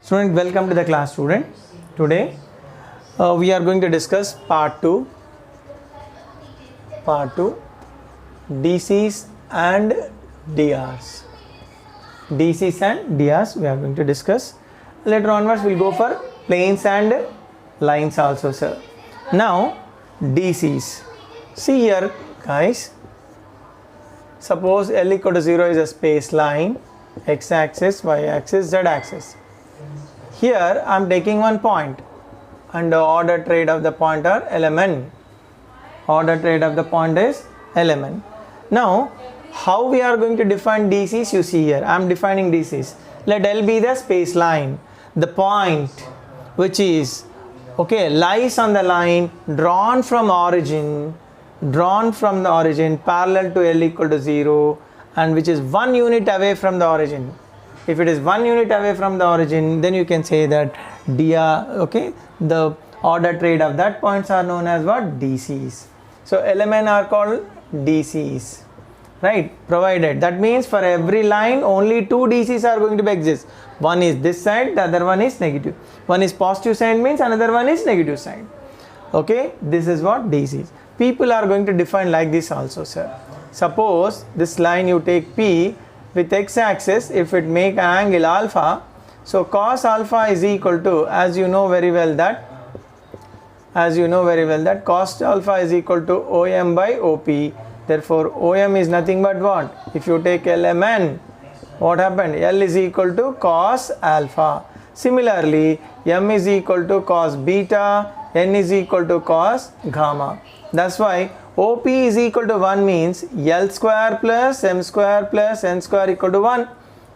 Student, welcome to the class, student. Today we are going to discuss part 2 DCs and DRs. DCs and DRs we are going to discuss. Later onwards we'll go for planes and lines also, sir. Now DCs. See here guys, suppose L equal to 0 is a space line, x-axis, y-axis, z-axis. Here I am taking one point and the order trade of the point are LMN. Order trade of the point is LMN. Now how we are going to define DCs, you see here I am defining DCs. Let L be the space line. The point which is lies on the line drawn from the origin parallel to L equal to 0 and which is 1 unit away from the origin. If it is 1 unit away from the origin, then you can say that the order trade of that points are known as what? DCs. So LMN are called DCs, right? Provided, that means for every line only two DCs are going to exist. One is this side, the other one is negative. One is positive side means another one is negative side. Okay, this is what DCs. People are going to define like this also, sir. Suppose this line you take P with x-axis, if it make an angle alpha, so cos alpha is equal to, as you know very well that cos alpha is equal to OM by OP. Therefore OM is nothing but what? If you take LMN, what happened? L is equal to cos alpha. Similarly, M is equal to cos beta, N is equal to cos gamma. That's why OP is equal to 1 means L square plus M square plus N square equal to 1.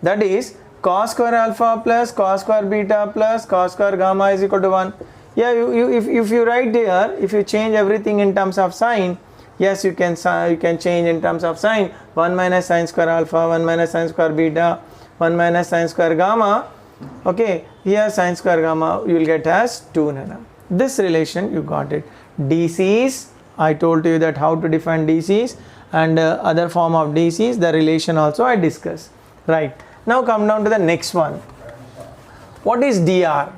That is cos square alpha plus cos square beta plus cos square gamma is equal to 1. Yeah, if you write here, if you change everything in terms of sign, yes, you can change in terms of sign. 1 minus sin square alpha, 1 minus sin square beta, 1 minus sin square gamma. Okay, here sin square gamma you will get as 2 nano. This relation you got it. DCs, I told you that how to define DCs and other form of DCs, the relation also I discussed. Right, now come down to the next one. What is DR?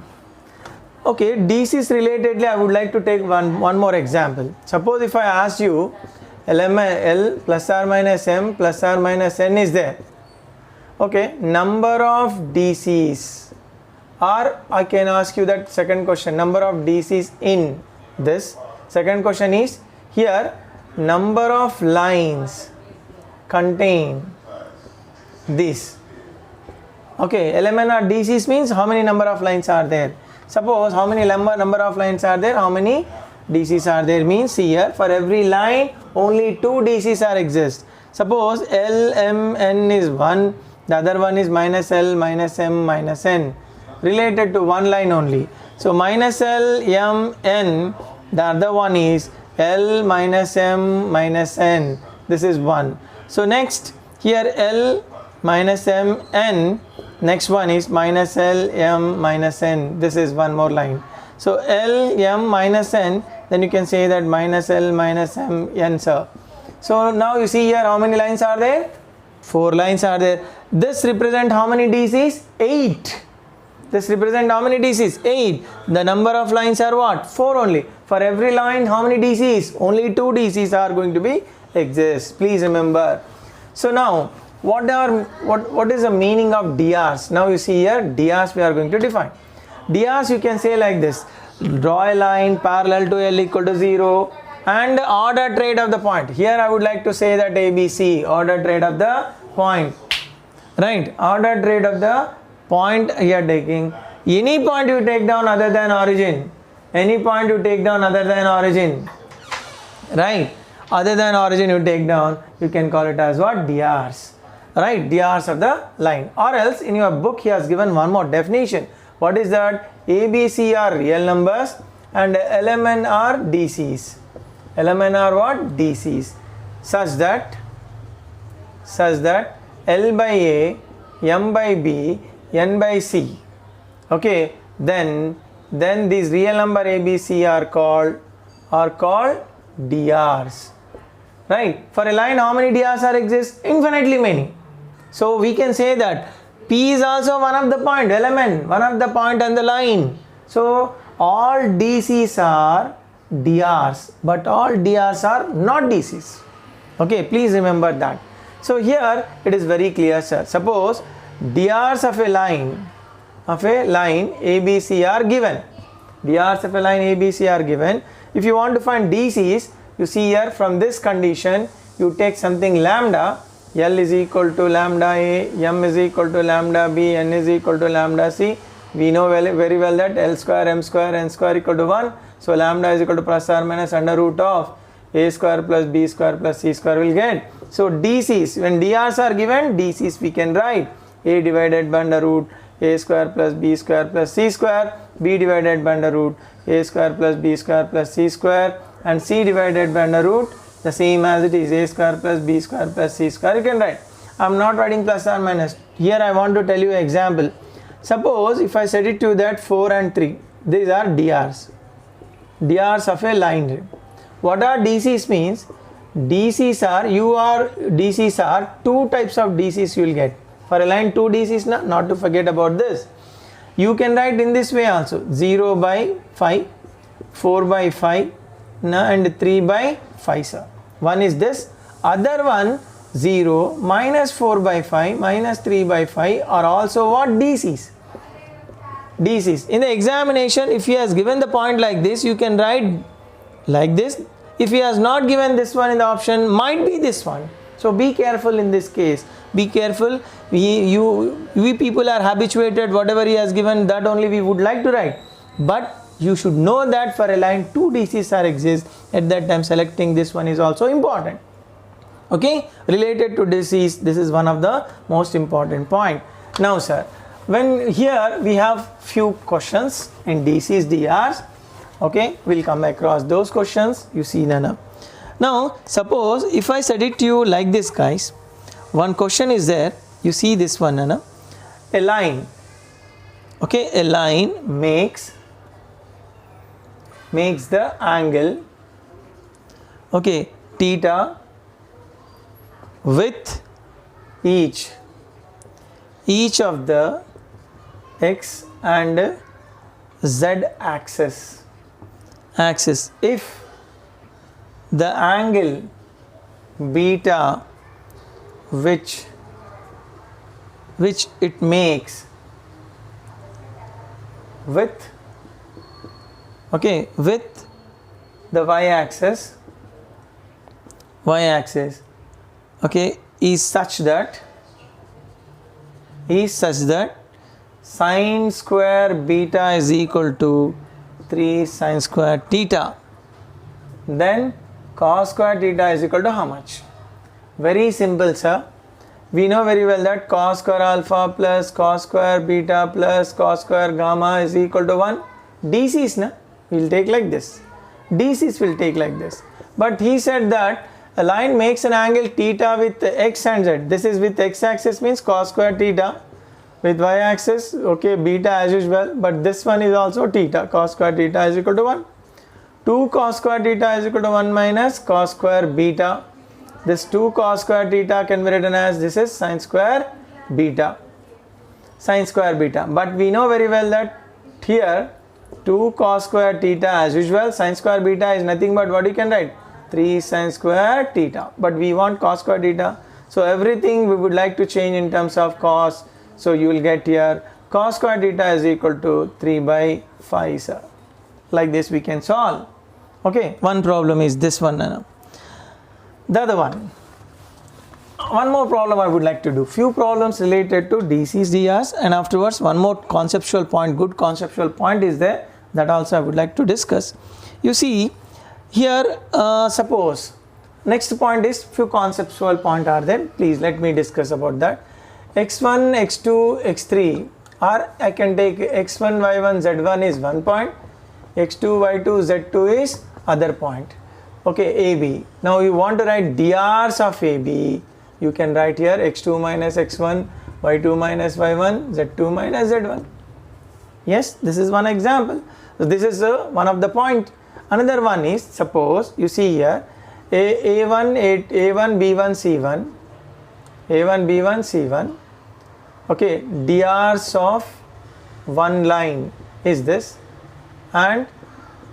Okay, DCs relatedly I would like to take one more example. Suppose if I ask you L plus or minus M plus or minus N is there. Okay, number of DCs, or I can ask you that second question, number of DCs in this. Second question is here number of lines contain this. Okay, LMN or DCs means how many number of lines are there. Suppose how many number of lines are there, how many DCs are there means here for every line only two DCs are exist. Suppose L, M, N is 1, the other one is minus L, minus M, minus N, related to one line only. So minus L, M, N, the other one is L minus M minus N, this is 1. So next here L minus M N, next one is minus L M minus N, this is one more line. So L M minus N, then you can say that minus L minus M N, sir. So now you see here how many lines are there? 4 lines are there. This represent how many DCs? 8. This represent how many DCs? 8. The number of lines are what? 4 only. For every line how many DCs? Only 2 DCs are going to be exist. Please remember. So now what is the meaning of DRs? Now you see here DRs we are going to define. DRs you can say like this. Draw a line parallel to L equal to 0 and order trade of the point. Here I would like to say that ABC, order trade of the point. Right, order trade of the point here taking. Any point you take down other than origin. Any point you take down other than origin. Right, other than origin you take down, you can call it as what? DRs. Right, DRs of the line. Or else in your book he has given one more definition. What is that? ABC are real numbers and LMN are DCs. LMN are what? DCs. Such that L by A, M by B, N by C. Okay, then these real number ABC are called DRs. Right, for a line how many DRs are exist? Infinitely many. So we can say that P is also one of the point element, one of the point on the line. So all DCs are DRs, but all DRs are not DCs. Okay, please remember that. So here it is very clear, sir. Suppose DRs of a line ABC are given. DRs of a line ABC are given. If you want to find DCs, you see here from this condition, you take something lambda, L is equal to lambda A, M is equal to lambda B, N is equal to lambda C. We know very well that L square, M square, N square equal to 1. So lambda is equal to plus or minus under root of A square plus B square plus C square will get. So DCs, when DRs are given, DCs we can write A divided by under root A square plus B square plus C square, B divided by under root A square plus B square plus C square, and C divided by under root the same as it is A square plus B square plus C square you can write. I am not writing plus or minus. Here I want to tell you an example. Suppose if I said it to you that 4 and 3, these are DRs. DRs of a line. What are DCs means? DCs are two types of DCs you will get. For a line 2 DCs, not to forget about this. You can write in this way also, 0 by 5, 4 by 5 and 3 by 5 sir. One is this, other one 0, minus 4 by 5, minus 3 by 5 are also what? DCs. DCs. In the examination, if he has given the point like this, you can write like this. If he has not given this one in the option, might be this one. So be careful in this case. Be careful. We people are habituated, whatever he has given, that only we would like to write. But you should know that for a line 2 DCs are exist. At that time selecting this one is also important. Okay, related to DCs, this is one of the most important point. Now sir, when here we have few questions in DCs, DRs. Okay, we'll come across those questions. You see Nana. Now suppose if I said it to you like this guys, one question is there, you see this one Nana. A line, okay, a line makes the angle, okay, theta with each of the x and z axis. If the angle beta which it makes with the y-axis okay is such that sine square beta is equal to 3 sine square theta, then cos square theta is equal to how much? Very simple sir. We know very well that cos square alpha plus cos square beta plus cos square gamma is equal to 1. DCs na will take like this. DCs will take like this. But he said that a line makes an angle theta with x and z. This is with x axis means cos square theta, with y axis okay beta as usual, but this one is also theta, cos square theta is equal to 1. 2 cos square theta is equal to 1 minus cos square beta. This 2 cos square theta can be written as this is sine square beta. But we know very well that here 2 cos square theta as usual, sine square beta is nothing but what you can write? 3 sine square theta. But we want cos square theta. So everything we would like to change in terms of cos. So you will get here cos square theta is equal to 3 by 5 sir. Like this we can solve. Okay, one problem is this one Nana. The other one more problem I would like to do. Few problems related to DCs, DRs, and afterwards one more conceptual point, good conceptual point is there, that also I would like to discuss. You see here suppose next point is few conceptual point are there. Please let me discuss about that. x1, x2, x3 or I can take x1, y1, z1 is one point, x2, y2, z2 is other point. Okay, AB. Now you want to write DRs of AB. You can write here x2 minus x1, y2 minus y1, z2 minus z1. Yes, this is one example. So this is one of the point. Another one is suppose you see here A1, B1, C1, A1, B1, C1. Okay, drs of one line is this, and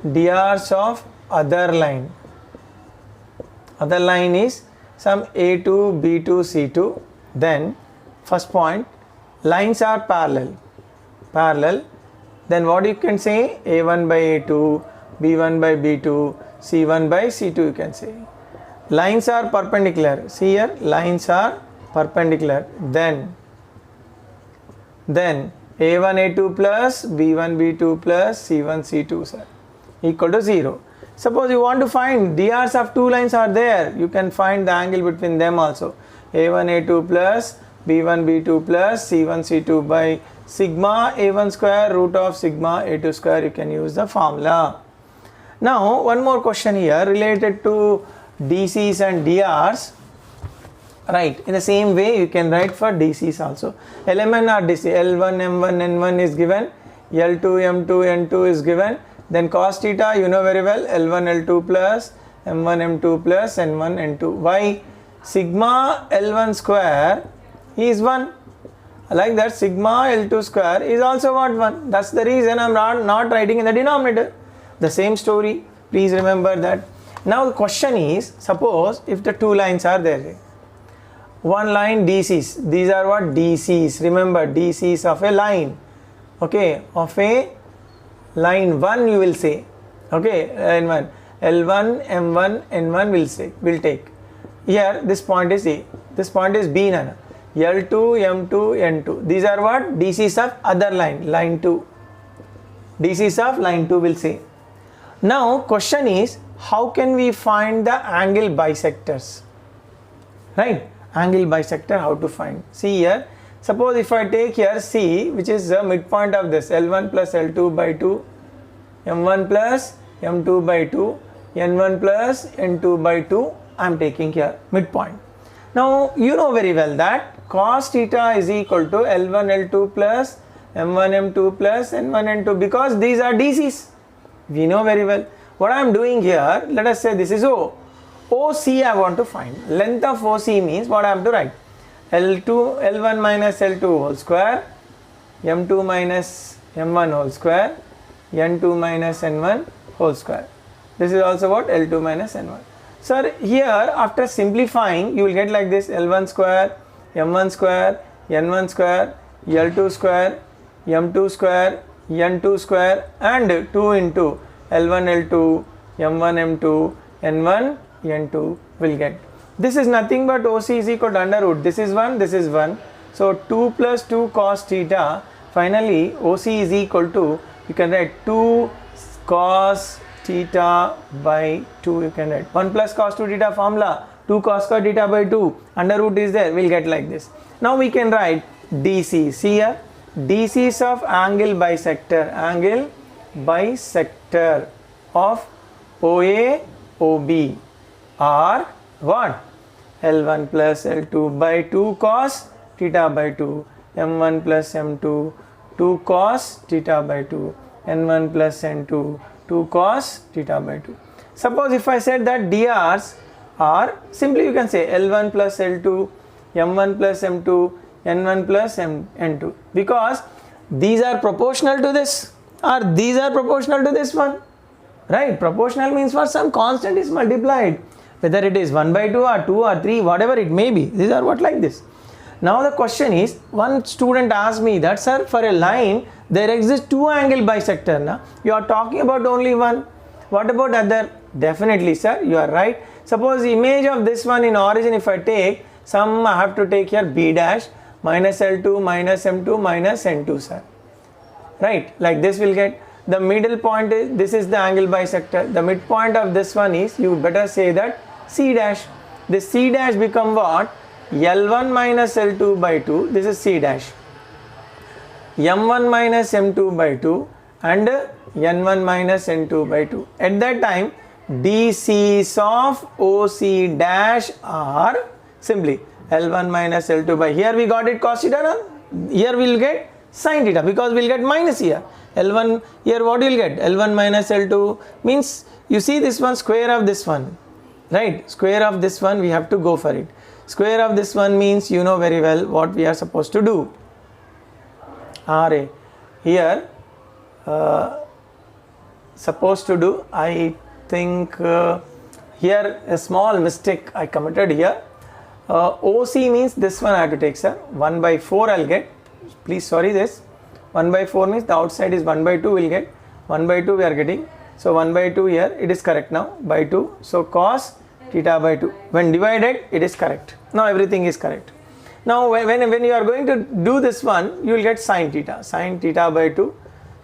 drs of other line is some A2, B2, C2. Then first point, lines are parallel, then what you can say, A1 by A2, B1 by B2, C1 by C2 you can say. Lines are perpendicular, see here, lines are perpendicular, then A1 A2 plus B1 B2 plus C1 C2 sir, equal to 0. Suppose you want to find drs of two lines are there, you can find the angle between them also. A1 A2 plus B1 B2 plus C1 C2 by sigma A1 square root of sigma A2 square, you can use the formula. Now one more question here related to DCs and DRs. Right, in the same way you can write for DCs also. LMN or DC, L1 M1 N1 is given, L2 M2 N2 is given, then cos theta you know very well, L1 L2 plus M1 M2 plus N1 N2. Why? Sigma L1 square is 1. Like that, sigma L2 square is also what, 1. That's the reason I am not writing in the denominator. The same story, please remember that. Now the question is, suppose if the two lines are there, one line DCs, these are what, DCs, remember DCs of a line, okay, of a line 1 you will say, okay, line 1, L1 M1 N1 will take. Here this point is A, this point is B, Nana. L2 M2 N2, these are what, DCs of other line 2, DCs of line 2 will say. Now question is, how can we find the angle bisectors, right? Angle bisector, how to find? See here, suppose if I take here C, which is the midpoint of this, L1 plus L2 by 2, M1 plus M2 by 2, N1 plus N2 by 2, I am taking here midpoint. Now you know very well that cos theta is equal to L1 L2 plus M1 M2 plus N1 N2, because these are DCs. We know very well. What I am doing here, let us say this is O. OC I want to find. Length of OC means what I have to write. L1 minus L2 whole square, M2 minus M1 whole square, N2 minus N1 whole square. This is also what, L2 minus N1. Sir, here after simplifying you will get like this, L1 square, M1 square, N1 square, L2 square, M2 square, N2 square, and 2 into L1 L2, M1 M2, N1 N2 will get. This is nothing but OC is equal to under root. This is 1, this is 1. So 2 plus 2 cos theta, finally OC is equal to, you can write 2 cos theta by 2, you can write 1 plus cos 2 theta formula, 2 cos square theta by 2, under root is there, we'll get like this. Now we can write DC, see here, DCs of angle bisector of OA, OB are what? L1 plus L2 by 2 cos theta by 2, M1 plus M2, 2 cos theta by 2, N1 plus N2, 2 cos theta by 2. Suppose if I said that DRs are, simply you can say L1 plus L2, M1 plus M2, N1 plus N2, because these are proportional to this, or these are proportional to this one, right? Proportional means for some constant is multiplied, whether it is 1 by 2 or 2 or 3, whatever it may be. These are what, like this. Now the question is, one student asked me that, sir, for a line there exists two angle bisector, na? You are talking about only one, what about other? Definitely sir, you are right. Suppose the image of this one in origin, if I take, some I have to take here B dash minus L2 minus M2 minus N2 sir, right? Like this will get. The middle point is, this is the angle bisector. The midpoint of this one is, you better say that C dash. This C dash become what? L1 minus L2 by 2, this is C dash. M1 minus M2 by 2 and N1 minus N2 by 2. At that time, DCs of OC dash are simply L1 minus L2 by, here we got it cos theta, no? Here we will get sin theta, because we will get minus here. L1, here what you will get? L1 minus L2 means, you see this one, square of this one, right? Square of this one, we have to go for it. Square of this one means, you know very well what we are supposed to do. RA. Here supposed to do, I think here a small mistake I committed here. OC means this one I have to take, sir. 1 by 4 I'll get. Please sorry this. 1 by 4 means the outside is 1 by 2 will get. 1 by 2 we are getting. So 1 by 2 here, it is correct now, by 2. So cos theta by 2. When divided, it is correct. Now everything is correct. Now when you are going to do this one, you will get sin theta. Sin theta by 2.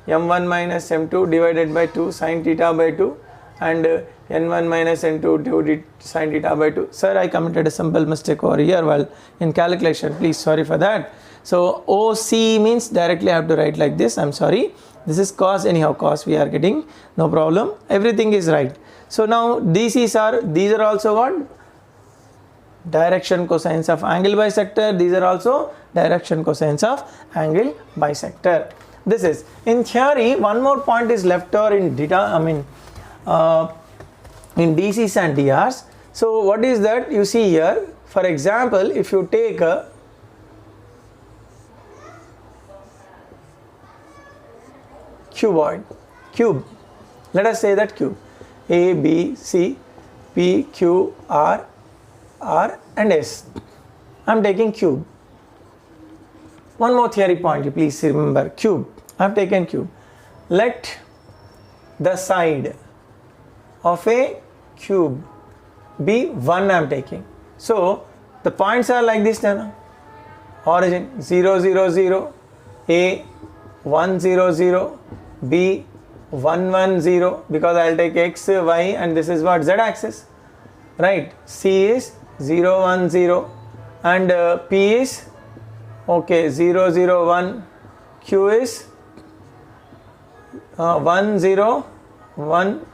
M1 minus M2 divided by 2 sin theta by 2. And N1 minus N2 sin theta by 2. Sir, I committed a simple mistake over here while in calculation. Please sorry for that. So OC means directly I have to write like this. I'm sorry. This is cos, anyhow cos we are getting, no problem. Everything is right. So now these are also what? Direction cosines of angle bisector. These are also direction cosines of angle bisector. This is in theory. One more point is left over in data. In DCs and DRs. So what is that you see here? For example, if you take a cube, let us say that cube, A, B, C, P, Q, R and S. I am taking cube. One more theory point, you please remember, cube. I have taken cube. Let the side of a cube be 1 I am taking. So the points are like this now. Origin 0, 0, 0, A 1, 0, 0, B 1, 1, 0, because I will take X, Y and this is what? Z axis. Right. C is 0, 1, 0 and P is okay 0, 0, 1. Q is 1, 0, 1.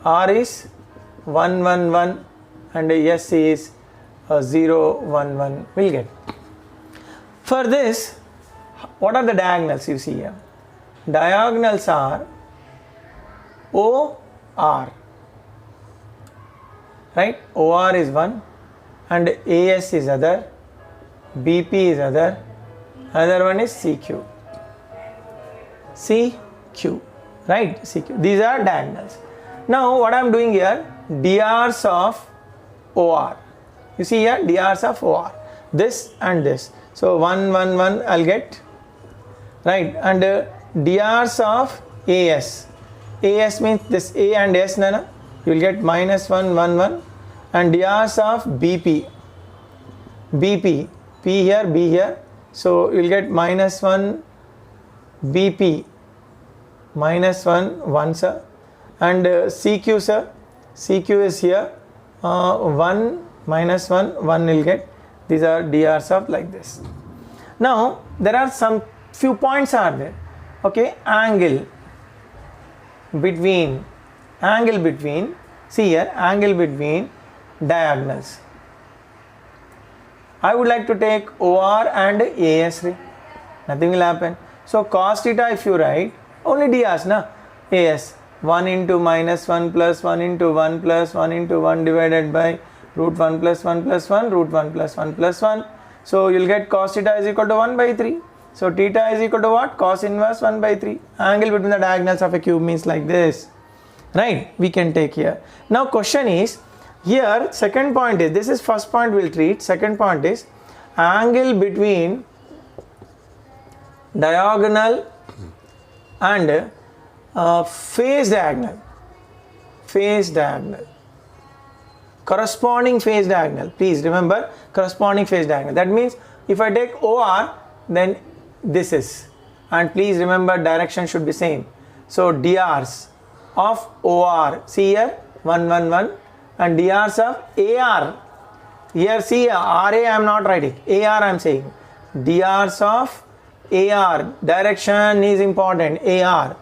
R is 1, 1, 1 and S is 0, 1, 1 will get. For this, what are the diagonals you see here? Diagonals are OR, right? OR is 1 and AS is other, BP is other, another one is CQ. CQ, right? CQ. These are diagonals. Now what I am doing here, DRs of OR. You see here, DRs of OR. This and this. So 1, 1, 1 I'll get, right? And DRs of AS. AS means this A and S, nana. You will get minus 1, 1, 1. And DRs of BP. BP. P here, B here. So you will get minus 1 BP. Minus 1, 1 sir. And CQ sir. CQ is here. 1 minus 1, 1 will get. These are DRs of like this. Now there are some few points are there. Okay, angle between, see here, angle between diagonals. I would like to take OR and AS. Nothing will happen. So cos theta if you write, only DRs na, AS. 1 into minus 1 plus 1 into 1 plus 1 into 1 divided by root 1 plus 1 plus 1, root 1 plus 1 plus 1. So you will get cos theta is equal to 1 by 3. So theta is equal to what? Cos inverse 1 by 3. Angle between the diagonals of a cube means like this. Right? We can take here. Now question is, here second point is, this is first point we will treat. Second point is angle between diagonal and phase diagonal. Phase diagonal. Corresponding phase diagonal. Please remember corresponding phase diagonal. That means if I take OR, then this is, and please remember direction should be same. So DRs of OR, see here 1, 1, 1 and DRs of AR. Here see RA I am not writing, AR I am saying. DRs of AR, direction is important. AR,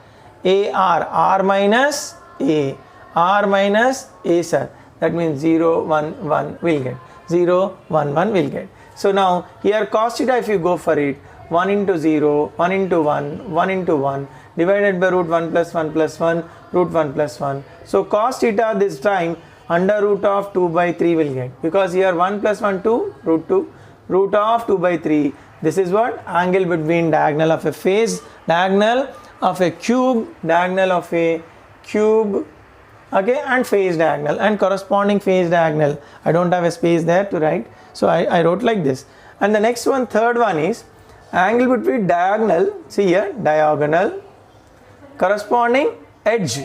R minus A, R minus A sir. That means 0, 1, 1 will get. 0, 1, 1 will get. So now here cos theta if you go for it, 1 into 0, 1 into 1, 1 into 1 divided by root 1 plus 1 plus 1, root 1 plus 1. So cos theta this time under root of 2 by 3 will get, because here 1 plus 1 2, root 2, root of 2 by 3, This is what? Angle between diagonal of a face, diagonal of a cube, diagonal of a cube, okay, and face diagonal and corresponding face diagonal. I don't have a space there to write, so I wrote like this. And the next one, third one is angle between diagonal, see here, diagonal, corresponding edge,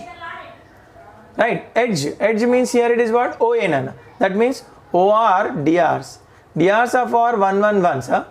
right? Edge means here it is what? OA, that means OR DRs. DRs of OR 1 1 1, sir,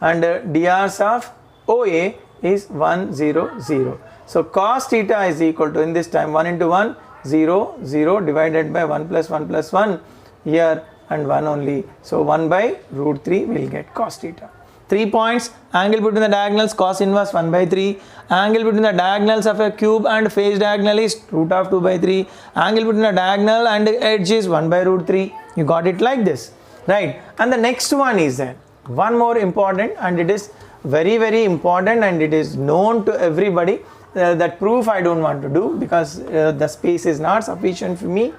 and DRs of OA is 1 0 0. So cos theta is equal to, in this time, 1 into 1, 0 0 divided by 1 plus 1 here and 1 only. So 1 by root 3 will get cos theta. 3 points, angle between the diagonals cos inverse 1 by 3, angle between the diagonals of a cube and face diagonal is root of 2 by 3, angle between the diagonal and edge is 1 by root 3. You got it like this, right? And the next one is that one more important, and it is very very important and it is known to everybody. That proof I don't want to do because the space is not sufficient for me,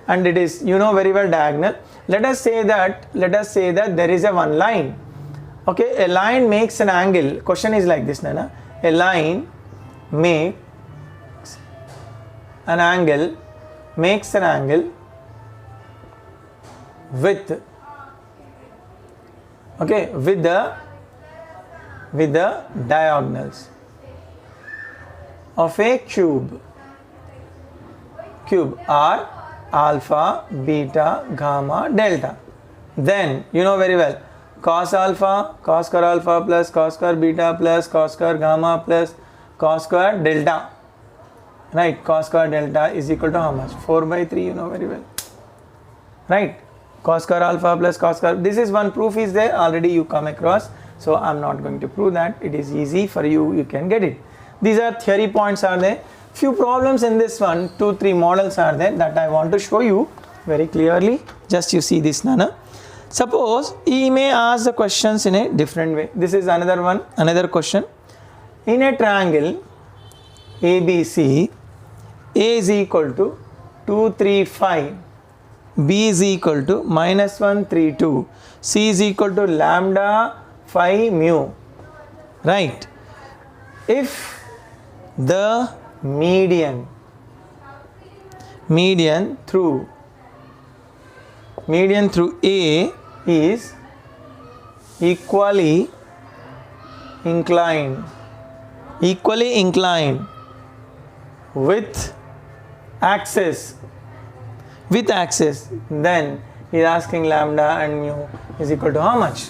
and it is, you know very well, diagonal. Let us say that there is a one line. Okay, a line makes an angle. Question is like this, Nana. A line makes an angle with, okay, with the diagonals of a cube are alpha, beta, gamma, delta. Then you know very well, cos alpha, cos square alpha plus cos square beta plus cos square gamma plus cos square delta, right? Cos square delta is equal to how much? 4 by 3, you know very well, right? Cos square alpha plus cos square, this is one proof is there already, you come across, so I am not going to prove that. It is easy for you, you can get it. These are theory points are there. Few problems in this one, 2-3 models are there that I want to show you very clearly. Just you see this, Nana. Suppose he may ask the questions in a different way. This is another one, another question. In a triangle ABC, A is equal to 2 3 5, B is equal to -1 3 2, C is equal to lambda phi mu, right? If the median through A is equally inclined with axis, then he is asking lambda and mu is equal to how much?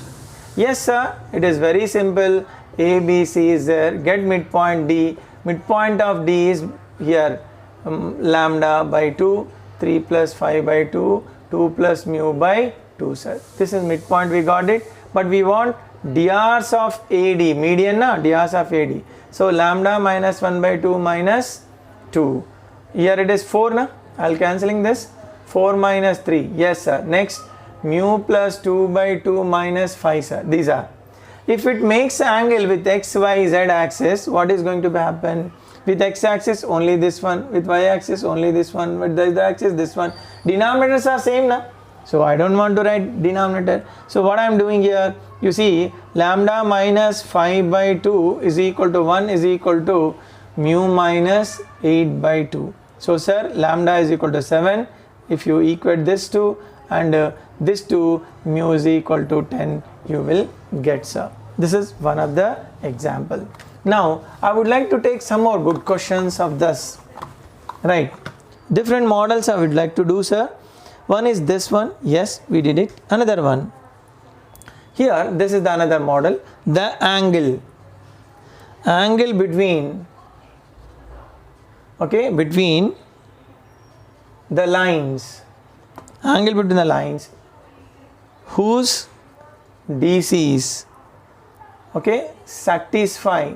Yes sir, it is very simple. A, B, C is there, get midpoint D. Midpoint of D is here, lambda by 2, 3 plus 5 by 2, 2 plus mu by 2, sir. This is midpoint, we got it. But we want DRs of AD, median na, DRs of AD. So lambda minus 1 by 2 minus 2. Here it is 4 na, I'll cancelling this. 4 minus 3, yes sir. Next, mu plus 2 by 2 minus 5, sir. These are. If it makes angle with x, y, z axis, what is going to happen? With x axis only this one, with y axis only this one, with the other axis this one. Denominators are same na? So I don't want to write denominator. So what I am doing here, you see, lambda minus 5 by 2 is equal to 1 is equal to mu minus 8 by 2. So sir, lambda is equal to 7. If you equate this 2 and this 2, mu is equal to 10, you will get, sir. This is one of the example. Now I would like to take some more good questions of this, right? Different models I would like to do, sir. One is this one, yes, we did it. Another one, here this is the another model. The angle between, okay, between the lines, angle between the lines whose DCs, okay, satisfy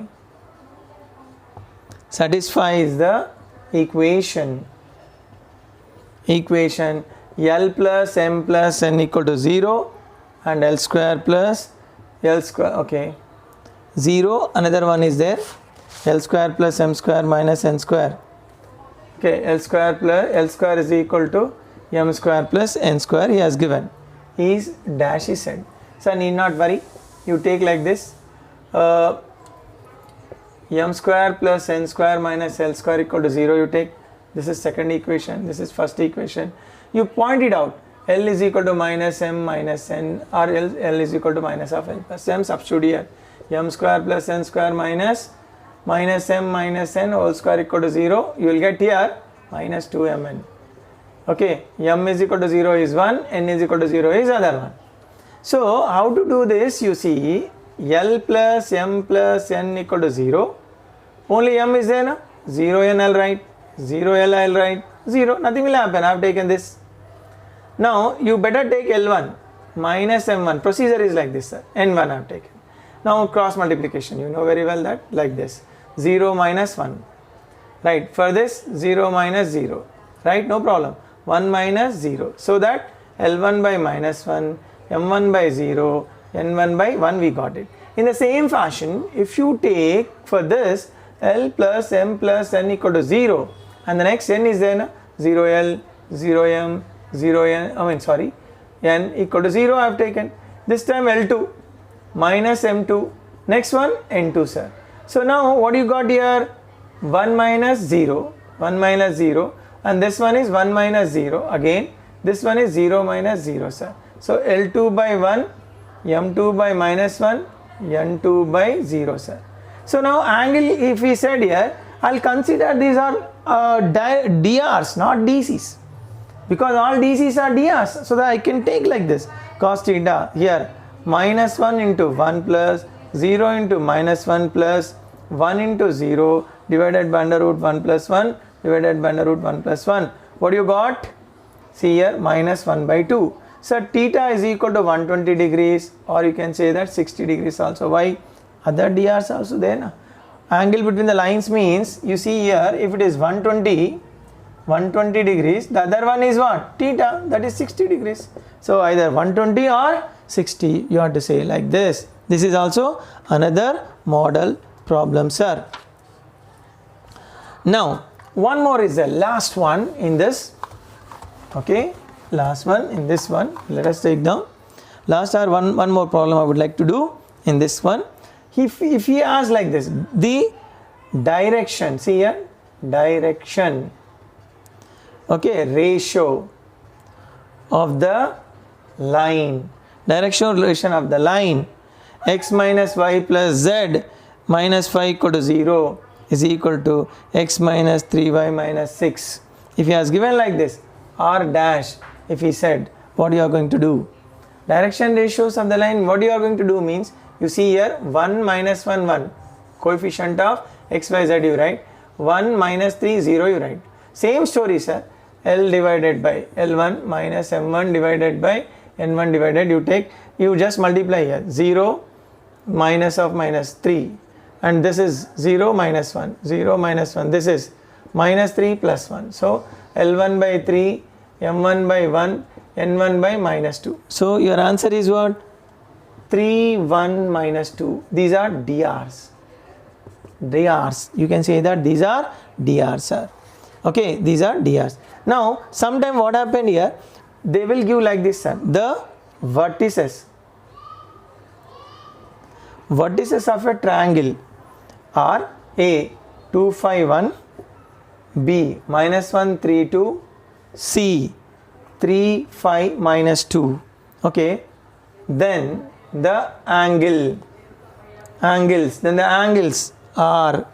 is the equation L plus M plus N equal to 0 and L square plus L square, okay, 0. Another one is there, L square plus M square minus N square, okay, L square is equal to M square plus N square he has given. Is dash is said. So need not worry, you take like this, m square plus n square minus l square equal to 0 you take. This is second equation, this is first equation. You point it out, L is equal to minus m minus n, or L is equal to minus of n plus m. Substitute here, m square plus n square minus m minus n whole square equal to 0. You will get here minus 2mn. Okay, m is equal to 0 is 1, n is equal to 0 is other one. So how to do this? You see, L plus m plus n equal to 0. Only m is there, na? 0 n I'll write, 0 L I'll write, 0, nothing will happen. I have taken this. Now you better take L1 minus m1. Procedure is like this, sir. N1 I have taken. Now cross multiplication, you know very well that, like this, 0 minus 1. Right, for this 0 minus 0. Right, no problem. 1 minus 0. So that L1 by minus 1, m1 by 0, n1 by 1 we got it. In the same fashion, if you take for this L plus m plus n equal to 0, and the next n is then 0L, 0m, 0n, n equal to 0 I have taken. This time L2 minus m2, next one n2, sir. So now what you got here? 1 minus 0, 1 minus 0, and this one is 1 minus 0. Again this one is 0 minus 0, sir. So L2 by 1, m2 by minus 1, n2 by 0, sir. So now angle, if we said here, I'll consider these are DRs, not DCs, because all DCs are DRs. So that I can take like this, cos theta here, minus 1 into 1 plus 0 into minus 1 plus 1 into 0 divided by under root 1 plus 1 divided by under root 1 plus 1. What you got? See here, minus 1 by 2. So theta is equal to 120 degrees, or you can say that 60 degrees also. Why? Other DRs also there, na? Angle between the lines means, you see here, if it is 120 degrees, the other one is what? Theta, that is 60 degrees. So either 120 or 60, you have to say like this. This is also another model problem, sir. Now one more is the last one in this. Okay, last one in this one. Let us take down. Last or one more problem I would like to do in this one. If he asks like this, the direction, see here, direction, okay, ratio of the line, directional relation of the line, x minus y plus z minus 5 equal to 0 is equal to x minus 3y minus 6. If he has given like this, r dash, if he said, what you are going to do? Direction ratios of the line, what you are going to do means, you see here 1 minus 1 1, coefficient of x y z you write, 1 minus 3 0 you write. Same story, sir. L divided by L1 minus m1 divided by n1 divided, you take, you just multiply here, 0 minus of minus 3, and this is 0 minus 1, 0 minus 1, this is minus 3 plus 1. So L1 by 3, m1 by 1, n1 by minus 2. So your answer is what? 3, 1, minus 2. These are DRs. DRs. You can say that these are DRs, sir. Okay, these are DRs. Now, sometime what happened here? They will give like this, sir. The vertices of a triangle are A 2, 5, 1, B minus 1, 3, 2, C 3, 5, minus 2. Okay, then the angles, then the angles are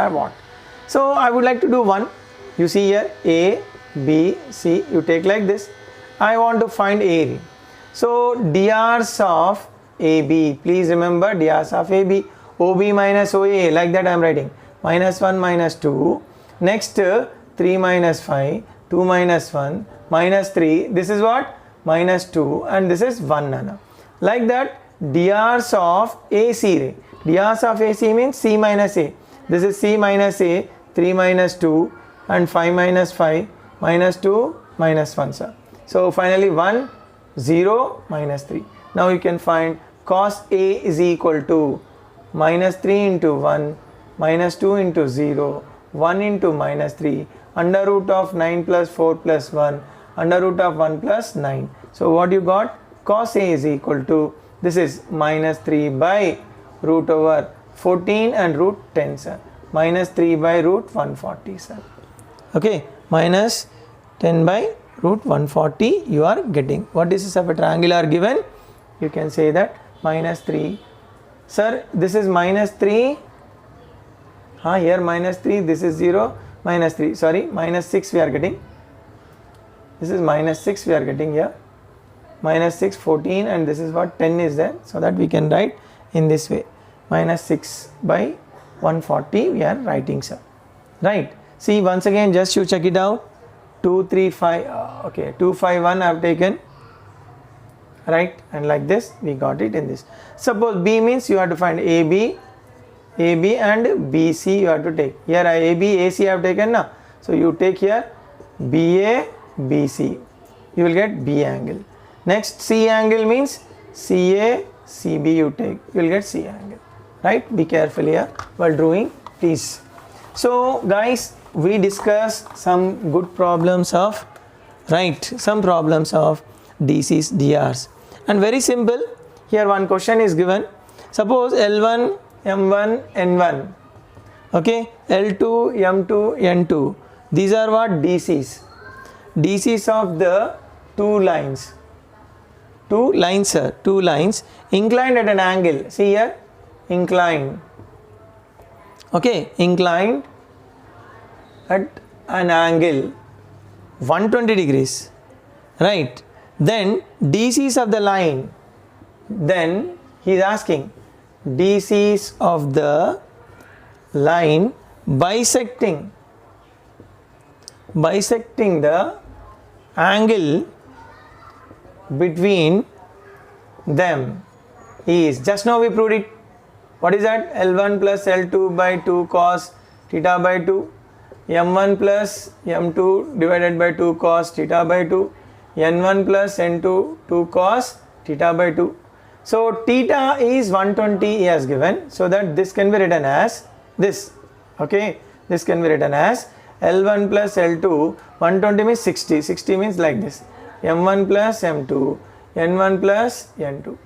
what? So I would like to do one. You see here A, B, C, you take like this. I want to find A. So DRs of AB, please remember DRs of AB, OB minus OA, like that I am writing, minus 1 minus 2, next 3 minus 5, 2 minus 1, minus 3, this is what? Minus 2, and this is 1 nana. Like that, DRs of AC ray. DRs of AC means C minus A. This is C minus A, 3 minus 2, and 5 minus 5, minus 2, minus 1, sir. So finally 1, 0, minus 3. Now you can find cos A is equal to minus 3 into 1, minus 2 into 0, 1 into minus 3, under root of 9 plus 4 plus 1, under root of 1 plus 9. So what you got? Cos A is equal to This is minus 3 by root over 14 and root 10, sir. Minus 3 by root 140, sir. Okay, minus 10 by root 140 you are getting. What is this of a triangle are given? You can say that minus 3. Sir, this is minus 3. Here minus 3, this is 0, minus 3. Sorry, minus 6 we are getting. This is minus 6 we are getting here. Minus 6, 14, and this is what 10 is there. So that we can write in this way. Minus 6 by 140 we are writing, sir. Right. See, once again, just you check it out. 2, 3, 5. Okay, 2, 5, 1 I have taken. Right. And like this, we got it in this. Suppose B means you have to find AB and BC you have to take. Here AB, AC I have taken now. So you take here BA, BC. You will get B angle. Next C angle means CA, CB you take. You will get C angle. Right? Be careful here while drawing, please. So guys, we discussed some good problems of, right, some problems of DCs, DRs. And very simple, here one question is given. Suppose L1, M1, N1. Okay, L2, M2, N2. These are what? DCs. DCs of the two lines. Two lines, sir. Two lines inclined at an angle. See here, inclined. Okay, inclined at an angle 120 degrees. Right. Then DCs of the line. Then he is asking DCs of the line bisecting the angle between them is, just now we proved it. What is that? L1 plus L2 by 2 cos theta by 2, M1 plus M2 divided by 2 cos theta by 2, N1 plus N2 2 cos theta by 2. So theta is 120 he has given, so that this can be written as this. Okay, this can be written as L1 plus L2, 120 means 60, 60 means like this, M1 plus M2, N1 plus N2.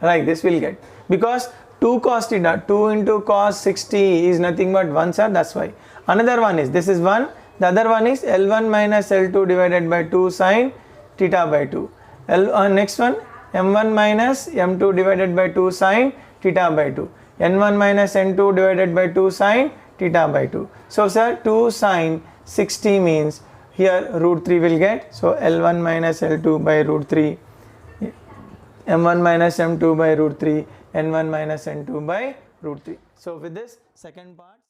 Like this will get, because 2 cos theta, 2 into cos 60 is nothing but 1, sir, that's why. Another one is, this is 1, the other one is L1 minus L2 divided by 2 sin theta by 2. Next one, M1 minus M2 divided by 2 sin theta by 2. N1 minus N2 divided by 2 sin theta by 2. So sir, 2 sin 60 means here root 3 will get. So L1 minus L2 by root 3, M1 minus M2 by root 3, N1 minus N2 by root 3. So with this second part.